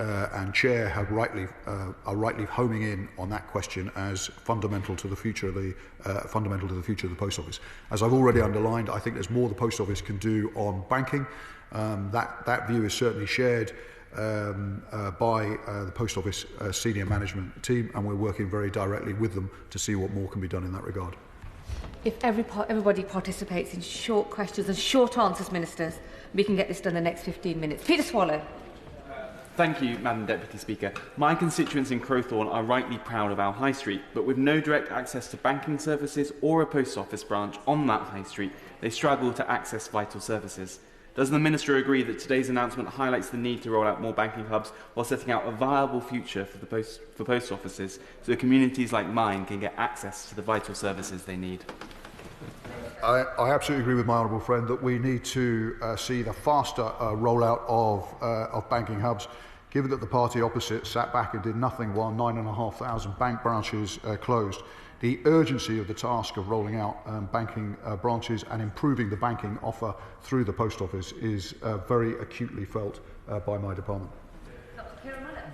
chair have are rightly homing in on that question as fundamental to the future of the Post Office. As I've already underlined, I think there's more the Post Office can do on banking. That view is certainly shared by the Post Office senior management team, and we're working very directly with them to see what more can be done in that regard. If everybody participates in short questions and short answers, Ministers, we can get this done in the next 15 minutes. Peter Swallow. Thank you, Madam Deputy Speaker. My constituents in Crowthorne are rightly proud of our high street, but with no direct access to banking services or a post office branch on that high street, they struggle to access vital services. Does the Minister agree that today's announcement highlights the need to roll out more banking hubs while setting out a viable future for post offices so that communities like mine can get access to the vital services they need? I absolutely agree with my honourable friend that we need to see the faster rollout of banking hubs, given that the party opposite sat back and did nothing while 9,500 bank branches closed. The urgency of the task of rolling out banking branches and improving the banking offer through the Post Office is very acutely felt by my department.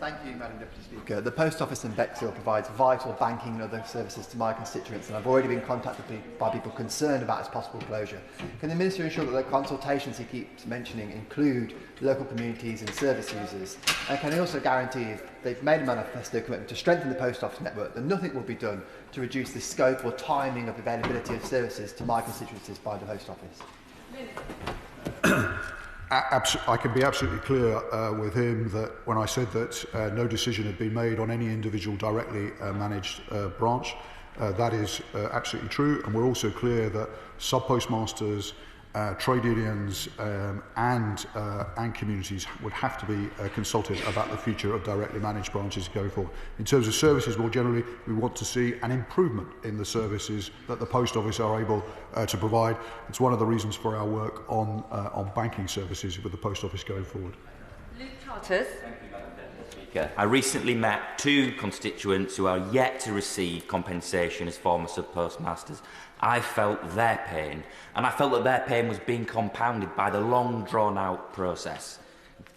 Thank you, Madam Deputy Speaker. The Post Office in Bexhill provides vital banking and other services to my constituents, and I've already been contacted by people concerned about its possible closure. Can the Minister ensure that the consultations he keeps mentioning include local communities and service users? And can he also guarantee, if they've made a manifesto commitment to strengthen the Post Office network, that nothing will be done to reduce the scope or timing of the availability of services to my constituencies by the Post Office? I can be absolutely clear with him that when I said that no decision had been made on any individual directly managed branch, that is absolutely true. And we're also clear that sub-postmasters, trade unions and communities would have to be consulted about the future of directly managed branches going forward. In terms of services more generally, we want to see an improvement in the services that the Post Office are able to provide. It's one of the reasons for our work on banking services with the Post Office going forward. Luke Charters. I recently met 2 constituents who are yet to receive compensation as former sub-postmasters. I felt their pain, and I felt that their pain was being compounded by the long drawn-out process,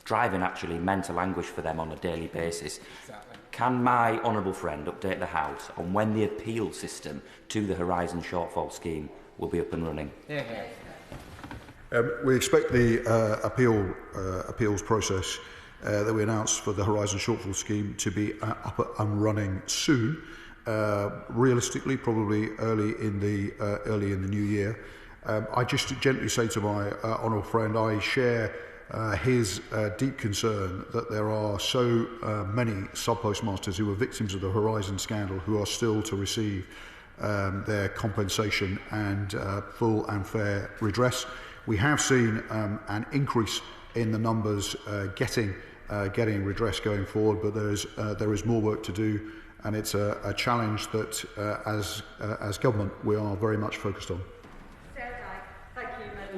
driving actually mental anguish for them on a daily basis. Exactly. Can my honourable friend update the House on when the appeal system to the Horizon Shortfall Scheme will be up and running? We expect the appeals process that we announced for the Horizon Shortfall Scheme to be up and running soon. Realistically, probably early in the new year. I just gently say to my honourable friend, I share his deep concern that there are so many sub-postmasters who were victims of the Horizon scandal who are still to receive their compensation and full and fair redress. We have seen an increase in the numbers getting getting redress going forward, but there is more work to do, and it's a challenge that, as government, we are very much focused on.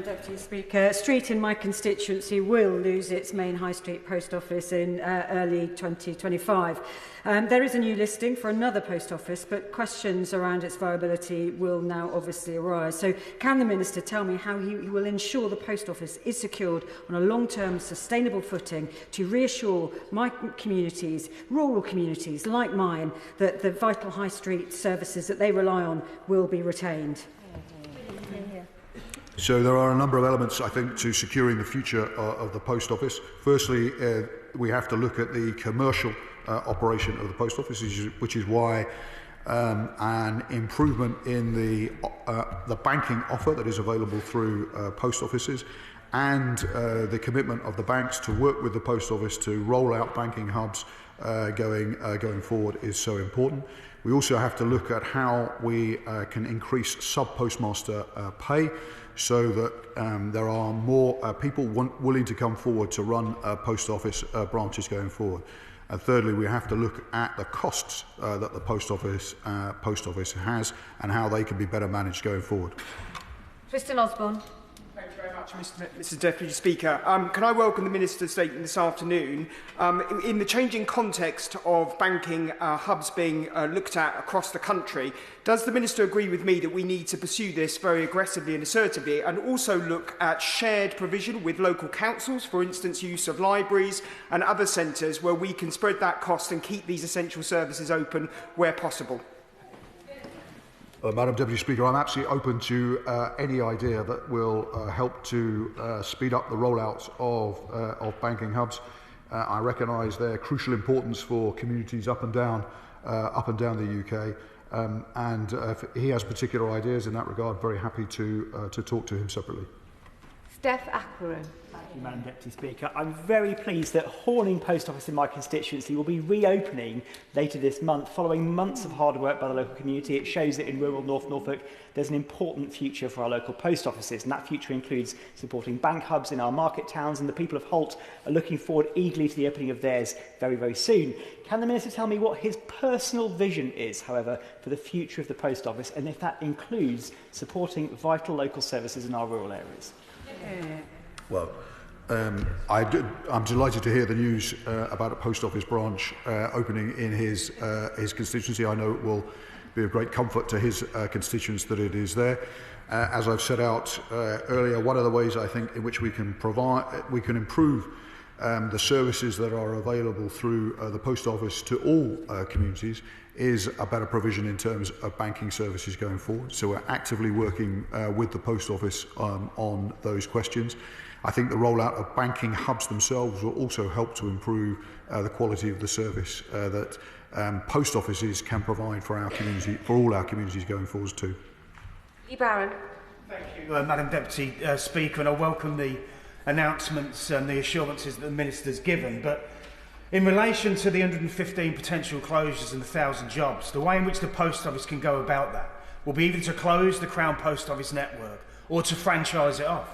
Deputy Speaker, a street in my constituency will lose its main high street post office in early 2025. There is a new listing for another post office, but questions around its viability will now obviously arise. So can the Minister tell me how he will ensure the post office is secured on a long-term sustainable footing to reassure my communities, rural communities like mine, that the vital high street services that they rely on will be retained? So there are a number of elements, I think, to securing the future of the post office. Firstly, we have to look at the commercial operation of the post office, which is why an improvement in the banking offer that is available through post offices, and the commitment of the banks to work with the post office to roll out banking hubs going forward is so important. We also have to look at how we can increase sub-postmaster pay, so that there are more people willing to come forward to run post office branches going forward. And thirdly, we have to look at the costs that the post office has and how they can be better managed going forward. Tristan Osborne. Thank you very much, Mr. Deputy Speaker. Can I welcome the Minister's statement this afternoon? In the changing context of banking hubs being looked at across the country, does the Minister agree with me that we need to pursue this very aggressively and assertively, and also look at shared provision with local councils, for instance, use of libraries and other centres where we can spread that cost and keep these essential services open where possible? Madam Deputy Speaker, I'm absolutely open to any idea that will help to speed up the rollout of banking hubs. I recognise their crucial importance for communities up and down the UK, and if he has particular ideas in that regard, very happy to talk to him separately. Steph Ackroyd. Thank you, Madam Deputy Speaker. I'm very pleased that Horning Post Office in my constituency will be reopening later this month. Following months of hard work by the local community, it shows that in rural North Norfolk there's an important future for our local post offices, and that future includes supporting bank hubs in our market towns, and the people of Holt are looking forward eagerly to the opening of theirs very, very soon. Can the Minister tell me what his personal vision is, however, for the future of the post office, and if that includes supporting vital local services in our rural areas? Well, I'm delighted to hear the news about a post office branch opening in his constituency. I know it will be of great comfort to his constituents that it is there. As I've set out earlier, one of the ways I think in which we can improve the services that are available through the post office to all communities is a better provision in terms of banking services going forward. So we're actively working with the post office on those questions. I think the rollout of banking hubs themselves will also help to improve the quality of the service that post offices can provide for our community, for all our communities going forwards too. Byrne. Thank you, Madam Deputy Speaker, and I welcome the announcements and the assurances that the Minister's given. But in relation to the 115 potential closures and 1,000 jobs, the way in which the post office can go about that will be either to close the Crown Post Office network or to franchise it off.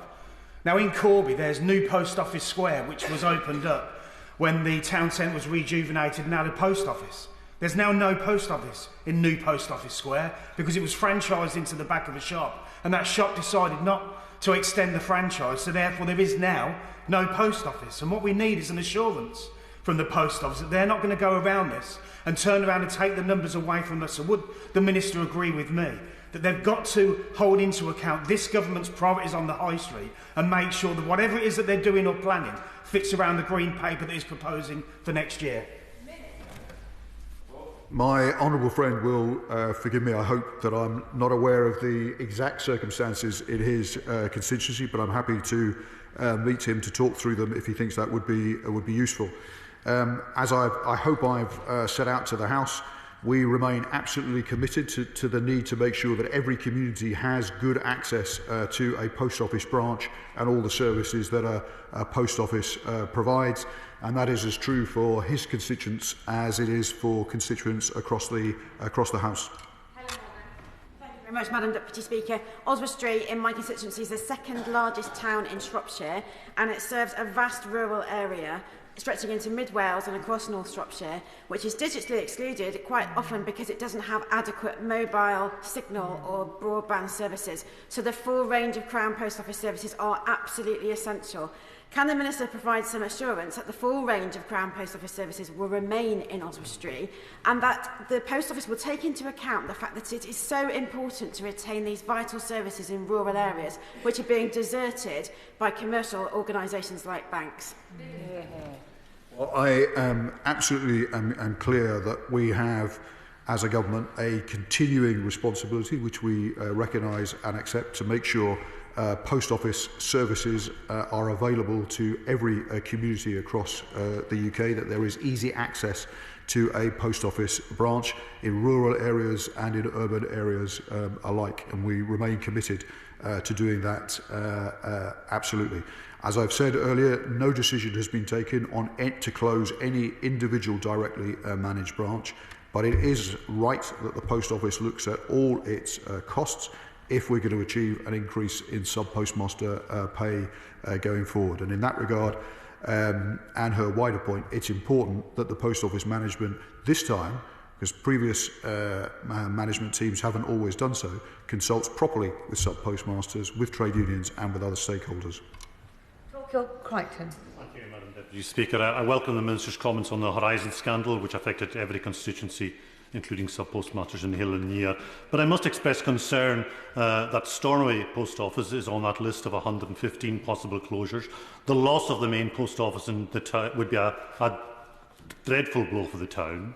Now in Corby there's New Post Office Square, which was opened up when the town centre was rejuvenated and now the post office. There's now no post office in New Post Office Square because it was franchised into the back of a shop, and that shop decided not to extend the franchise, so therefore there is now no post office. And what we need is an assurance from the post office that they're not going to go around this and turn around and take the numbers away from us. So would the Minister agree with me that they've got to hold into account this government's priorities on the high street and make sure that whatever it is that they're doing or planning fits around the green paper that is proposing for next year? My honourable friend will forgive me, I hope, that I'm not aware of the exact circumstances in his constituency, but I'm happy to meet him to talk through them if he thinks that would be useful. As I hope I've set out to the House, we remain absolutely committed to the need to make sure that every community has good access to a post office branch and all the services that a post office provides, and that is as true for his constituents as it is for constituents across the House. Very much, Madam Deputy Speaker. Oswestry in my constituency is the second largest town in Shropshire, and it serves a vast rural area stretching into mid Wales and across North Shropshire, which is digitally excluded quite often because it doesn't have adequate mobile signal or broadband services. So the full range of Crown Post Office services are absolutely essential. Can the Minister provide some assurance that the full range of Crown Post Office services will remain in Oswestry and that the Post Office will take into account the fact that it is so important to retain these vital services in rural areas which are being deserted by commercial organisations like banks? Well, I absolutely am clear that we have, as a government, a continuing responsibility which we recognise and accept to make sure post office services are available to every community across the UK, that there is easy access to a post office branch in rural areas and in urban areas alike, and we remain committed to doing that absolutely. As I've said earlier, no decision has been taken on to close any individual directly managed branch, but it is right that the post office looks at all its costs if we're going to achieve an increase in sub-postmaster pay going forward. And in that regard, and her wider point, it's important that the post office management this time, because previous management teams haven't always done so, consults properly with sub-postmasters, with trade unions and with other stakeholders. Crichton. Thank you, Madam Deputy Speaker. I welcome the Minister's comments on the Horizon scandal, which affected every constituency, including sub-postmasters in Hill and Near. But I must express concern that Stornoway Post Office is on that list of 115 possible closures. The loss of the main post office in the town would be a dreadful blow for the town.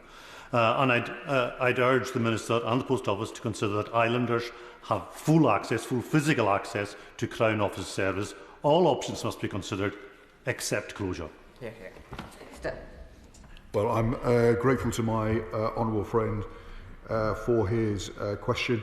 And I'd urge the Minister and the Post Office to consider that islanders have full access, full physical access to Crown Office service. All options must be considered, except closure. Well, I'm grateful to my honourable friend for his question.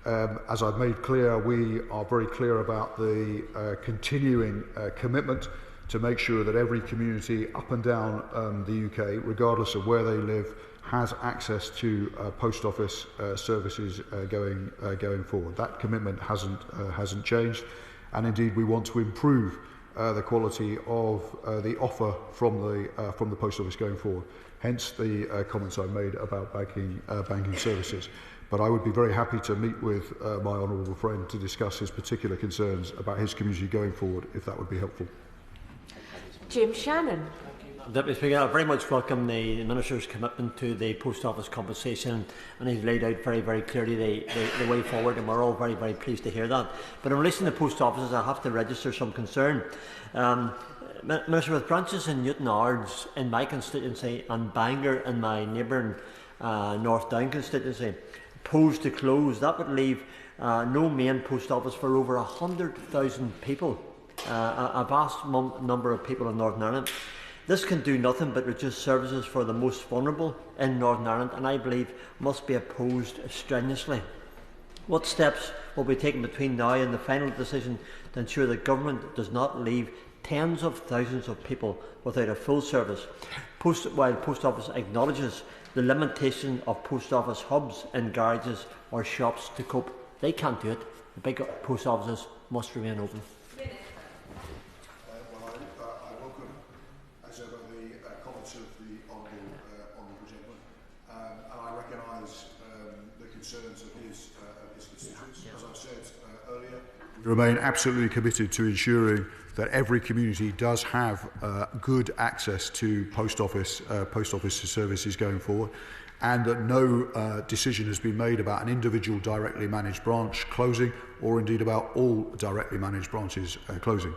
As I've made clear, we are very clear about the continuing commitment to make sure that every community up and down the UK, regardless of where they live, has access to post office services going forward. That commitment hasn't changed, and indeed we want to improve the quality of the offer from the post office going forward. Hence the comments I made about banking services. But I would be very happy to meet with my honourable friend to discuss his particular concerns about his community going forward, if that would be helpful. Jim Shannon. Deputy Speaker, I very much welcome the Minister's commitment to the post office compensation, and he's laid out very, very clearly the way forward, and we're all very, very pleased to hear that. But in relation to post offices, I have to register some concern. Minister, with branches in Newton Ards in my constituency and Bangor in my neighbouring North Down constituency posed to close, that would leave no main post office for over 100,000 people, a vast number of people in Northern Ireland. This can do nothing but reduce services for the most vulnerable in Northern Ireland, and I believe must be opposed strenuously. What steps will be taken between now and the final decision to ensure that government does not leave tens of thousands of people without a full service, while Post Office acknowledges the limitation of post office hubs in garages or shops to cope? They can't do it. The big post offices must remain open. Remain absolutely committed to ensuring that every community does have good access to post office services going forward, and that no decision has been made about an individual directly managed branch closing, or indeed about all directly managed branches closing.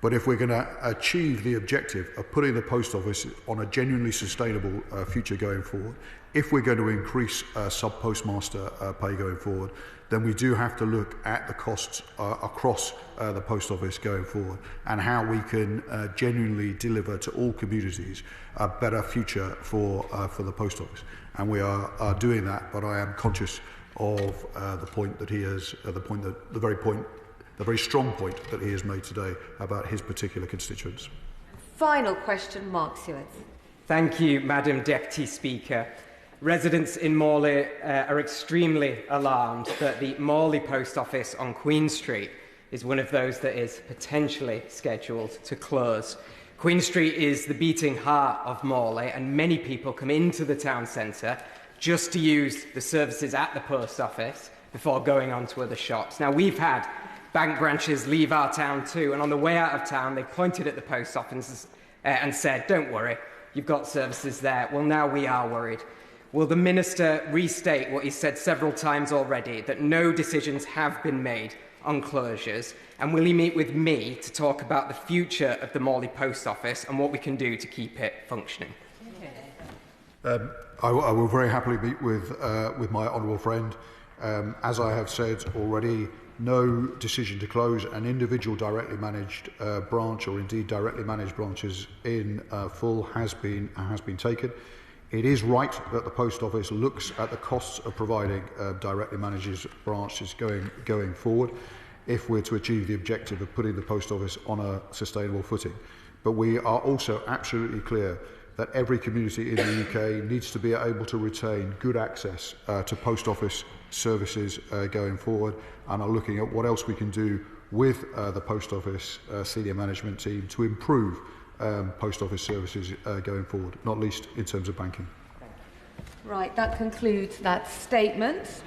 But if we're going to achieve the objective of putting the post office on a genuinely sustainable future going forward, if we're going to increase sub-postmaster pay going forward, then we do have to look at the costs across the post office going forward, and how we can genuinely deliver to all communities a better future for the post office. And we are doing that, but I am conscious of the point that he has, the very strong point that he has made today about his particular constituents. Final question, Mark Seward. Thank you, Madam Deputy Speaker. Residents in Morley are extremely alarmed that the Morley Post Office on Queen Street is one of those that is potentially scheduled to close. Queen Street is the beating heart of Morley, and many people come into the town centre just to use the services at the post office before going on to other shops. Now, we've had bank branches leave our town too, and on the way out of town, they pointed at the post office and said, "Don't worry, you've got services there." Well, now we are worried. Will the Minister restate what he's said several times already, that no decisions have been made on closures, and will he meet with me to talk about the future of the Morley Post Office and what we can do to keep it functioning? I will very happily meet with my honourable friend. As I have said already, no decision to close an individual directly managed branch, or indeed directly managed branches in full, has been taken. It is right that the Post Office looks at the costs of providing directly managed branches going forward, if we're to achieve the objective of putting the Post Office on a sustainable footing. But we are also absolutely clear that every community in the UK needs to be able to retain good access to Post Office services going forward, and are looking at what else we can do with the Post Office senior management team to improve Post Office services going forward, not least in terms of banking. Right, that concludes that statement.